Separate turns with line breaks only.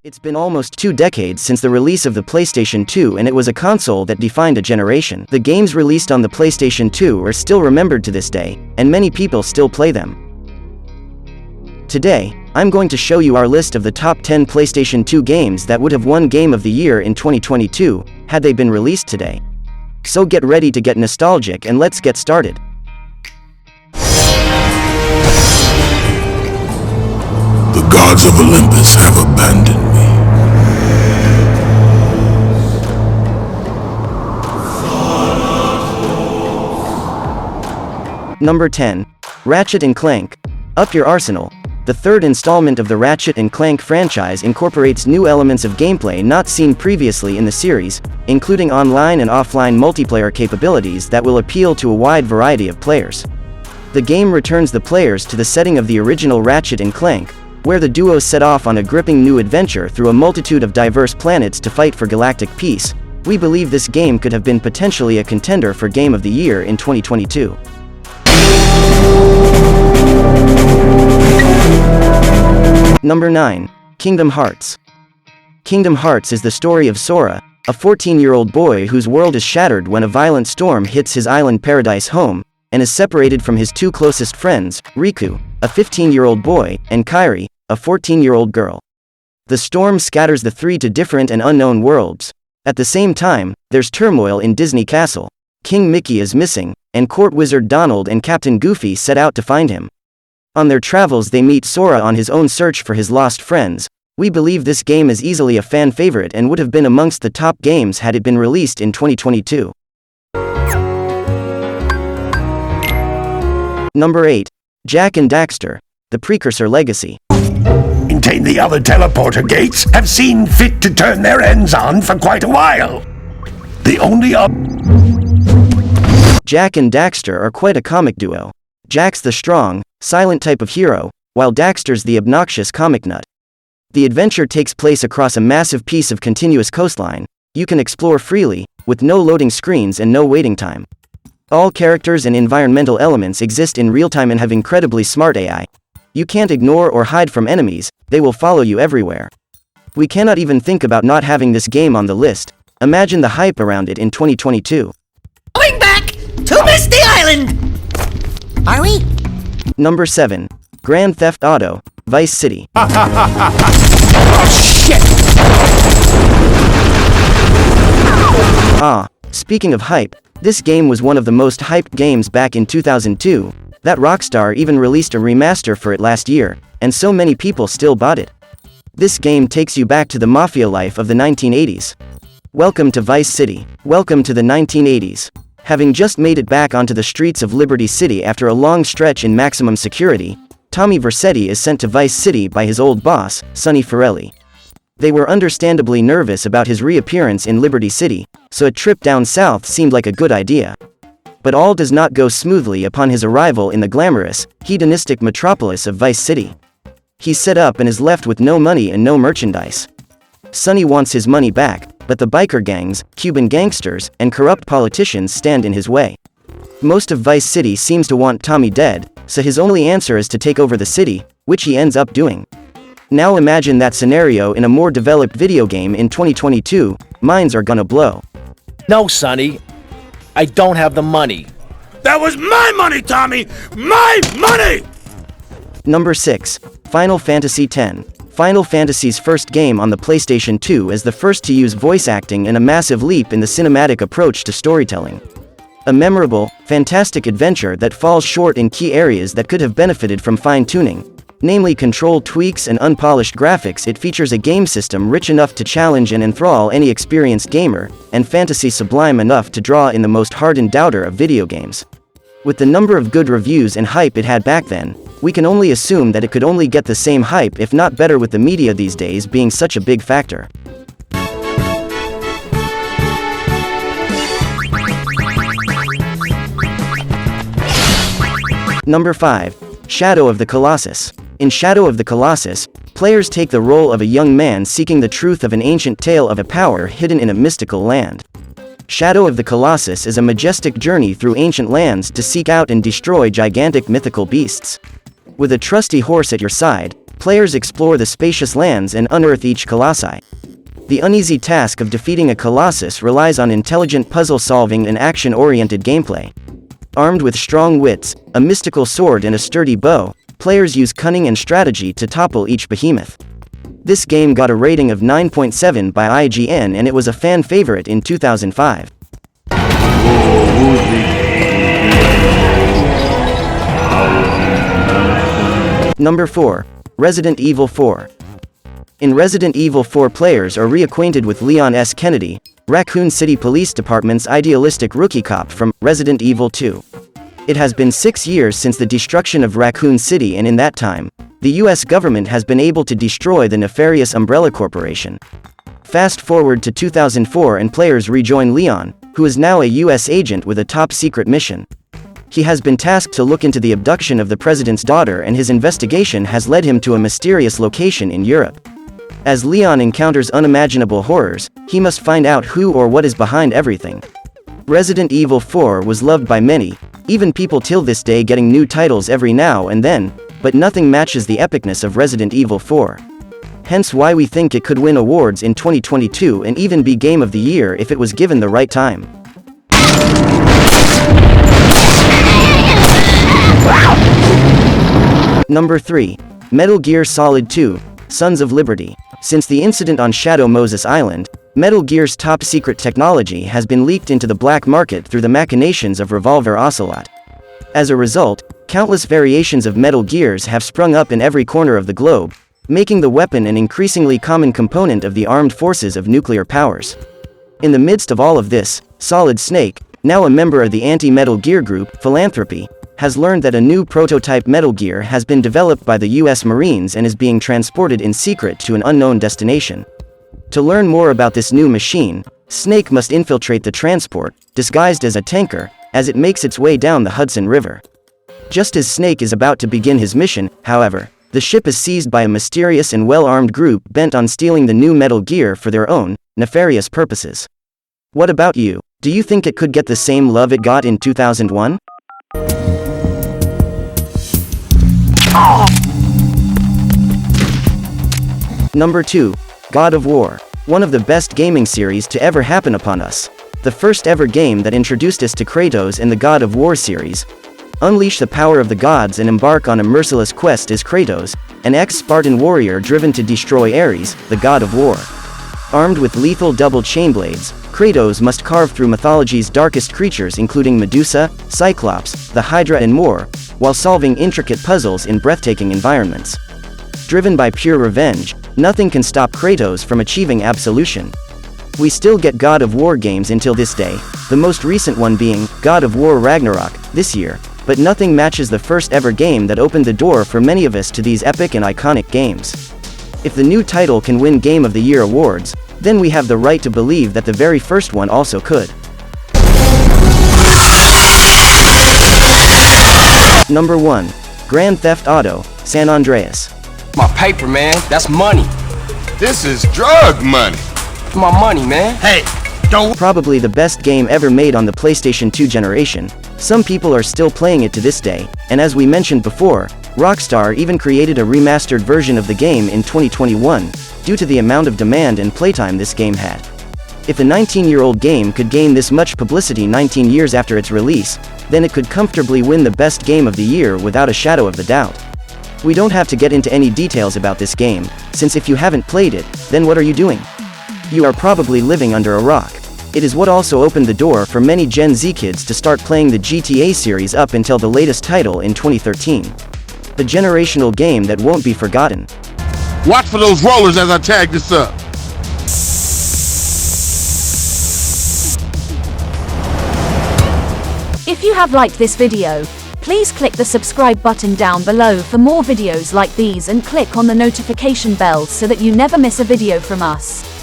It's been almost 2 decades since the release of the PlayStation 2, and it was a console that defined a generation. The games released on the PlayStation 2 are still remembered to this day, and many people still play them. Today, I'm going to show you our list of the top 10 PlayStation 2 games that would have won Game of the Year in 2022, had they been released today. So get ready to get nostalgic and let's get started.
The gods of Olympus have abandoned me.
Number 10. Ratchet & Clank. Up Your Arsenal. The third installment of the Ratchet & Clank franchise incorporates new elements of gameplay not seen previously in the series, including online and offline multiplayer capabilities that will appeal to a wide variety of players. The game returns the players to the setting of the original Ratchet & Clank, where the duo set off on a gripping new adventure through a multitude of diverse planets to fight for galactic peace. We believe this game could have been potentially a contender for Game of the Year in 2022. Number 9. Kingdom Hearts. Kingdom Hearts is the story of Sora, a 14-year-old boy whose world is shattered when a violent storm hits his island paradise home, and is separated from his two closest friends, Riku, a 15-year-old boy, and Kairi, a 14-year-old girl. The storm scatters the three to different and unknown worlds. At the same time, there's turmoil in Disney Castle. King Mickey is missing, and court wizard Donald and Captain Goofy set out to find him. On their travels they meet Sora on his own search for his lost friends. We believe this game is easily a fan favorite and would have been amongst the top games had it been released in 2022. Number 8. Jak and Daxter. The Precursor Legacy.
Maintain the other teleporter gates have seen fit to turn their ends on for quite a while. The only
Jak and Daxter are quite a comic duo. Jak's the strong, silent type of hero, while Daxter's the obnoxious comic nut. The adventure takes place across a massive piece of continuous coastline. You can explore freely, with no loading screens and no waiting time. All characters and environmental elements exist in real time and have incredibly smart AI. You can't ignore or hide from enemies, they will follow you everywhere. We cannot even think about not having this game on the list. Imagine the hype around it in 2022.
Going back to Misty Island! Are we?
Number 7. Grand Theft Auto, Vice City.
shit!
Speaking of hype, this game was one of the most hyped games back in 2002. That Rockstar even released a remaster for it last year, and so many people still bought it. This game takes you back to the mafia life of the 1980s. Welcome to Vice City. Welcome to the 1980s. Having just made it back onto the streets of Liberty City after a long stretch in maximum security, Tommy Vercetti is sent to Vice City by his old boss, Sonny Forelli. They were understandably nervous about his reappearance in Liberty City, so a trip down south seemed like a good idea. But all does not go smoothly upon his arrival in the glamorous, hedonistic metropolis of Vice City. He's set up and is left with no money and no merchandise. Sonny wants his money back, but the biker gangs, Cuban gangsters, and corrupt politicians stand in his way. Most of Vice City seems to want Tommy dead, so his only answer is to take over the city, which he ends up doing. Now imagine that scenario in a more developed video game in 2022, minds are gonna blow.
No, Sonny. I don't have the money.
That was my money, Tommy! My money!
Number 6. Final Fantasy X. Final Fantasy's first game on the PlayStation 2 is the first to use voice acting and a massive leap in the cinematic approach to storytelling. A memorable, fantastic adventure that falls short in key areas that could have benefited from fine-tuning. Namely control tweaks and unpolished graphics. It features a game system rich enough to challenge and enthrall any experienced gamer, and fantasy sublime enough to draw in the most hardened doubter of video games. With the number of good reviews and hype it had back then, we can only assume that it could only get the same hype if not better, with the media these days being such a big factor. Number 5. Shadow of the Colossus. In Shadow of the Colossus, players take the role of a young man seeking the truth of an ancient tale of a power hidden in a mystical land. Shadow of the Colossus is a majestic journey through ancient lands to seek out and destroy gigantic mythical beasts. With a trusty horse at your side, Players explore the spacious lands and unearth each colossi. The uneasy task of defeating a colossus relies on intelligent puzzle solving and action-oriented gameplay. Armed with strong wits, a mystical sword and a sturdy bow, players use cunning and strategy to topple each behemoth. This game got a rating of 9.7 by IGN and it was a fan favorite in 2005. Number 4. Resident Evil 4. In Resident Evil 4, players are reacquainted with Leon S. Kennedy, Raccoon City Police Department's idealistic rookie cop from Resident Evil 2. It has been 6 years since the destruction of Raccoon City, and in that time, the US government has been able to destroy the nefarious Umbrella Corporation. Fast forward to 2004 and players rejoin Leon, who is now a US agent with a top-secret mission. He has been tasked to look into the abduction of the president's daughter, and his investigation has led him to a mysterious location in Europe. As Leon encounters unimaginable horrors, he must find out who or what is behind everything. Resident Evil 4 was loved by many, even people till this day getting new titles every now and then, but nothing matches the epicness of Resident Evil 4. Hence why we think it could win awards in 2022 and even be Game of the Year if it was given the right time. Number 3. Metal Gear Solid 2: Sons of Liberty. Since the incident on Shadow Moses Island, Metal Gear's top-secret technology has been leaked into the black market through the machinations of Revolver Ocelot. As a result, countless variations of Metal Gears have sprung up in every corner of the globe, making the weapon an increasingly common component of the armed forces of nuclear powers. In the midst of all of this, Solid Snake, now a member of the anti-Metal Gear group, Philanthropy, has learned that a new prototype Metal Gear has been developed by the US Marines and is being transported in secret to an unknown destination. To learn more about this new machine, Snake must infiltrate the transport, disguised as a tanker, as it makes its way down the Hudson River. Just as Snake is about to begin his mission, however, the ship is seized by a mysterious and well-armed group bent on stealing the new Metal Gear for their own, nefarious purposes. What about you? Do you think it could get the same love it got in 2001? Number 2. God of War. One of the best gaming series to ever happen upon us. The first ever game that introduced us to Kratos in the God of War series. Unleash the power of the gods and embark on a merciless quest as Kratos, an ex-Spartan warrior driven to destroy Ares, the god of war. Armed with lethal double chain blades, Kratos must carve through mythology's darkest creatures including Medusa, Cyclops, the Hydra and more, while solving intricate puzzles in breathtaking environments. Driven by pure revenge, nothing can stop Kratos from achieving absolution. We still get God of War games until this day, the most recent one being God of War Ragnarok this year, but nothing matches the first ever game that opened the door for many of us to these epic and iconic games. If the new title can win Game of the Year awards, then we have the right to believe that the very first one also could. Number 1. Grand Theft Auto: San Andreas.
My paper, man. That's money.
This is drug money.
My money, man.
Hey, don't.
Probably the best game ever made on the PlayStation 2 generation. Some people are still playing it to this day, and as we mentioned before, Rockstar even created a remastered version of the game in 2021, due to the amount of demand and playtime this game had. If a 19-year-old game could gain this much publicity 19 years after its release, then it could comfortably win the best game of the year without a shadow of the doubt. We don't have to get into any details about this game, since if you haven't played it, then what are you doing? You are probably living under a rock. It is what also opened the door for many Gen Z kids to start playing the GTA series up until the latest title in 2013. A generational game that won't be forgotten.
Watch for those rollers as I tag this up.
If you have liked this video, please click the subscribe button down below for more videos like these and click on the notification bell so that you never miss a video from us.